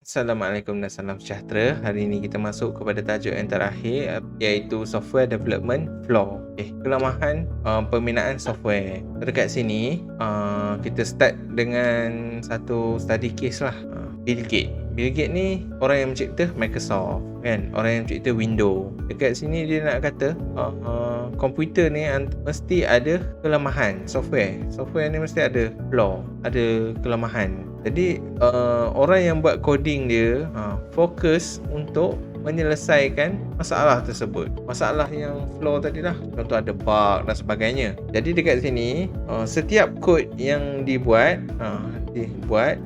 Assalamualaikum dan salam sejahtera. Hari ini kita masuk kepada tajuk yang terakhir iaitu software development flaw. Kelemahan pembinaan software. Dekat sini kita start dengan satu study case lah. Bill Gates. Bill Gates ni orang yang mencipta Microsoft, kan? Orang yang mencipta Windows. Dekat sini dia nak kata komputer ni mesti ada kelemahan software. Software ni mesti ada flaw, ada kelemahan. Jadi orang yang buat coding dia fokus untuk menyelesaikan masalah tersebut. Masalah yang flaw tadi lah. Contoh ada bug dan sebagainya. Jadi dekat sini setiap kod yang dibuat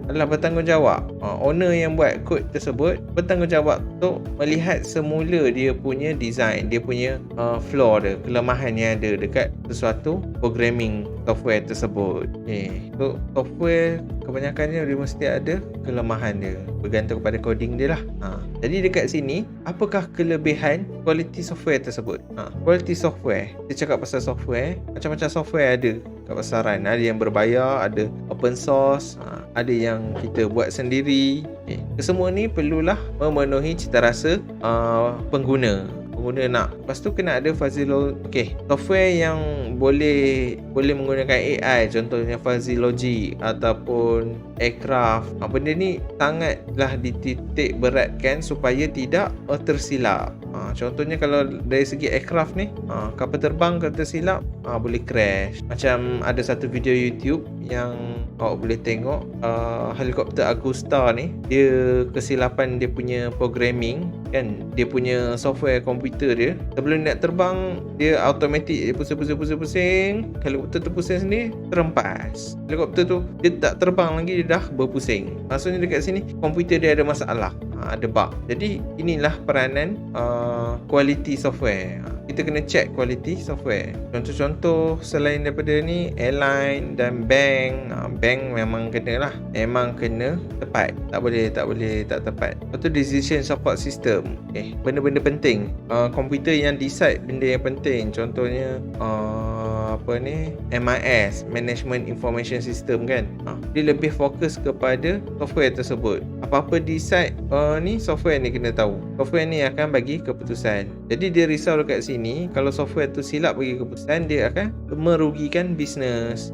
adalah bertanggungjawab. Owner yang buat kod tersebut bertanggungjawab untuk melihat semula dia punya design, dia punya flaw dia, kelemahan yang ada dekat sesuatu programming software tersebut. So software kebanyakannya dia mesti ada kelemahan dia, bergantung kepada coding dia lah. Jadi dekat sini, apakah kelebihan quality software tersebut? Quality software, kita cakap pasal software, macam-macam software ada kat pasaran. Ada yang berbayar, ada open source, ada yang kita buat sendiri. Kesemua ni perlulah memenuhi citarasa pengguna nak. Lepas tu kena ada software yang boleh menggunakan AI, contohnya fuzzy logic ataupun aircraft. Benda ni sangatlah dititik beratkan supaya tidak tersilap. Contohnya kalau dari segi aircraft ni, kapal terbang kalau tersilap boleh crash. Macam ada satu video YouTube yang awak boleh tengok, helikopter Agusta ni, dia kesilapan dia punya programming, kan, dia punya software komputer dia, sebelum nak terbang dia automatic dia pusing, helikopter tu pusing sendiri, terempas. Helikopter tu dia tak terbang lagi, dia dah berpusing. Maksudnya dekat sini komputer dia ada masalah, ada bug. Jadi inilah peranan quality software. Kita kena check quality software. Contoh-contoh selain daripada ni, airline dan bank. Bank memang kena lah, memang kena tepat. Tak boleh tak tepat. Lepas tu decision support system. Benda-benda penting. Komputer yang decide benda yang penting. Contohnya MIS, Management Information System, kan. Dia lebih fokus kepada software tersebut. Apa-apa decide ni software ni kena tahu. Software ni akan bagi keputusan. Jadi dia risau dekat sini, kalau software tu silap bagi keputusan, dia akan merugikan bisnes.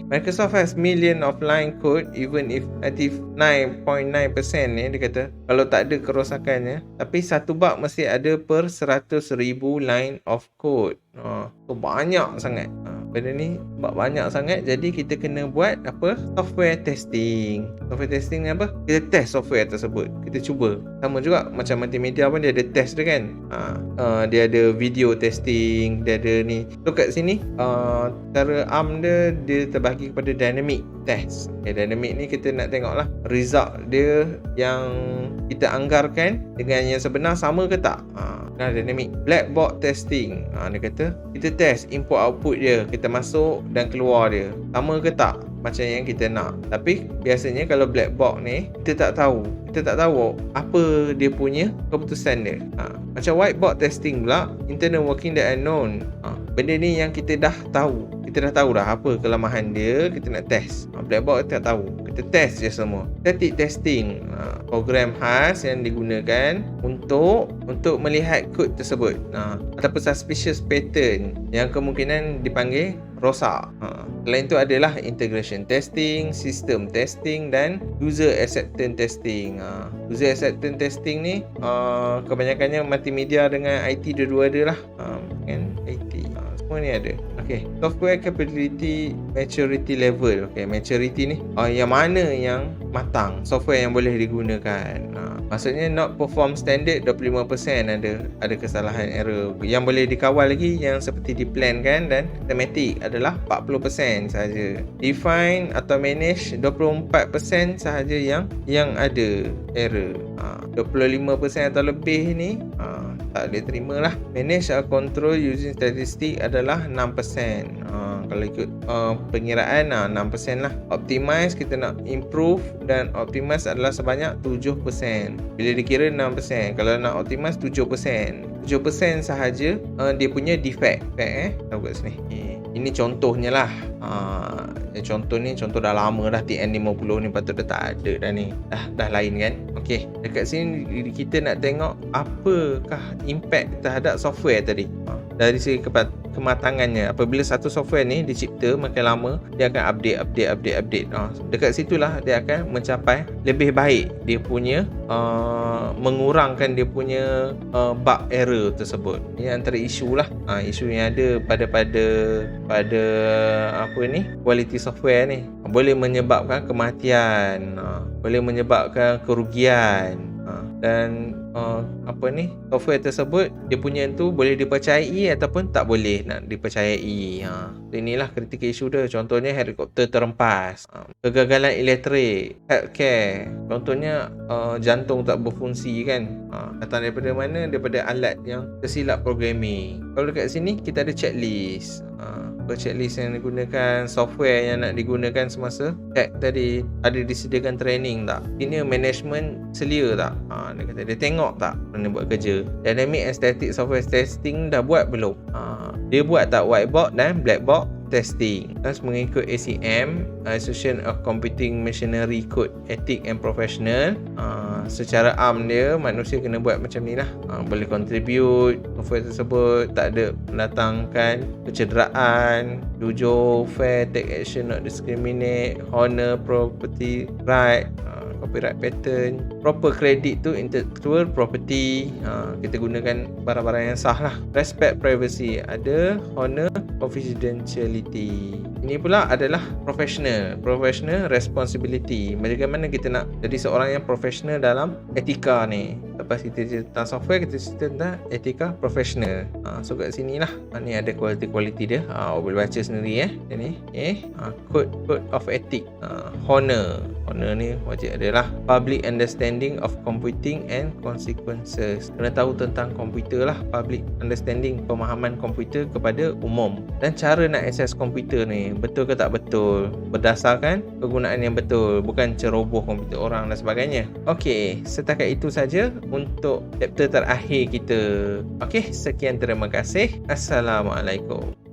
Microsoft has million of line code even if 99.9% ni, dia kata kalau tak ada kerosakannya, tapi satu bug mesti ada per 100,000 line of code. So banyak sangat. Benda ni banyak sangat. Jadi kita kena buat software testing. Software testing ni apa? Kita test software tersebut, kita cuba. Sama juga macam multimedia pun dia ada test dia, kan. Dia ada video testing, dia ada ni. So kat sini cara ARM dia terbahagi kepada dynamic test. Dynamic ni kita nak tengok lah result dia yang kita anggarkan dengan yang sebenar sama ke tak. Dynamic black box testing, dia kata kita test input output dia, kita masuk dan keluar dia sama ke tak macam yang kita nak. Tapi biasanya kalau black box ni kita tak tahu apa dia punya keputusan dia. Macam white box testing pula, internal working that unknown. Benda ni yang kita dah tahu dah apa kelemahan dia, kita nak test. Black box kita tak tahu, kita test je semua. Static testing, program khas yang digunakan untuk melihat kod tersebut, ataupun suspicious pattern yang kemungkinan dipanggil rosak. Selain itu adalah integration testing, system testing dan user acceptance testing. User acceptance testing ni kebanyakannya multimedia dengan IT dua-dua ada lah, kan, IT semua ni ada. Software capability maturity level. Maturity ni yang mana yang matang, software yang boleh digunakan. Maksudnya not perform standard 25% ada kesalahan, error. Yang boleh dikawal lagi yang seperti diplankan dan automatic adalah 40% sahaja. Define atau manage 24% sahaja yang ada error. 25% atau lebih ni tak boleh terima lah. Manage or control using statistic adalah 6%. Kalau ikut pengiraan 6% lah. Optimize, kita nak improve dan optimize adalah sebanyak 7%. Bila dikira 6%, kalau nak optimize 7%. 7% sahaja dia punya defect. Tahu kat sini. Ini contohnya lah. contoh ni, contoh dah lama dah, TN50 ni patut dah tak ada dah ni. Dah lain kan. Okey, dekat sini kita nak tengok apakah impact terhadap software tadi. Dari segi kematangannya. Apabila satu software ni dicipta, makin lama dia akan update. Dekat situlah dia akan mencapai lebih baik dia punya mengurangkan dia punya bug error tersebut. Ini antara isu lah. Isu yang ada pada apa ni, quality software ni. Boleh menyebabkan kematian, boleh menyebabkan kerugian, dan software tersebut dia punya tu boleh dipercayai ataupun tak boleh nak dipercayai. Inilah critical issue dia. Contohnya helikopter terhempas, kegagalan elektrik, healthcare. Contohnya jantung tak berfungsi kan. Datang daripada mana? Daripada alat yang tersilap programming. Kalau dekat sini kita ada checklist. Checklist yang digunakan, software yang nak digunakan semasa check tadi, ada disediakan training tak, ini management selia tak, dia kata dia tengok tak mana buat kerja. Dynamic and static software testing dah buat belum, dia buat tak white box dan black box testing. Terus mengikut ACM, Association of Computing Machinery Code Ethic and Professional. Secara dia manusia kena buat macam ni lah. Boleh contribute software tersebut, tak ada mendatangkan kecederaan, jujur, fair, take action, not discriminate, honor property right, copyright patent, proper credit to intellectual property. Kita gunakan barang-barang yang sah lah. Respect privacy, ada honor confidentiality. Ini pula adalah professional responsibility. Bagaimana kita nak jadi seorang yang profesional dalam etika ni. Lepas kita cerita tentang software, kita cerita tentang etika profesional. So kat sini lah, ni ada quality dia. Boleh baca sendiri ini. Code of ethic. Honor ni wajib adalah public understanding of computing and consequences. Kena tahu tentang komputer lah. Public understanding, pemahaman komputer kepada umum. Dan cara nak akses komputer ni, betul ke tak betul, berdasarkan penggunaan yang betul, bukan ceroboh komputer orang dan sebagainya. Okey, setakat itu saja untuk chapter terakhir kita. Okey, sekian, terima kasih. Assalamualaikum.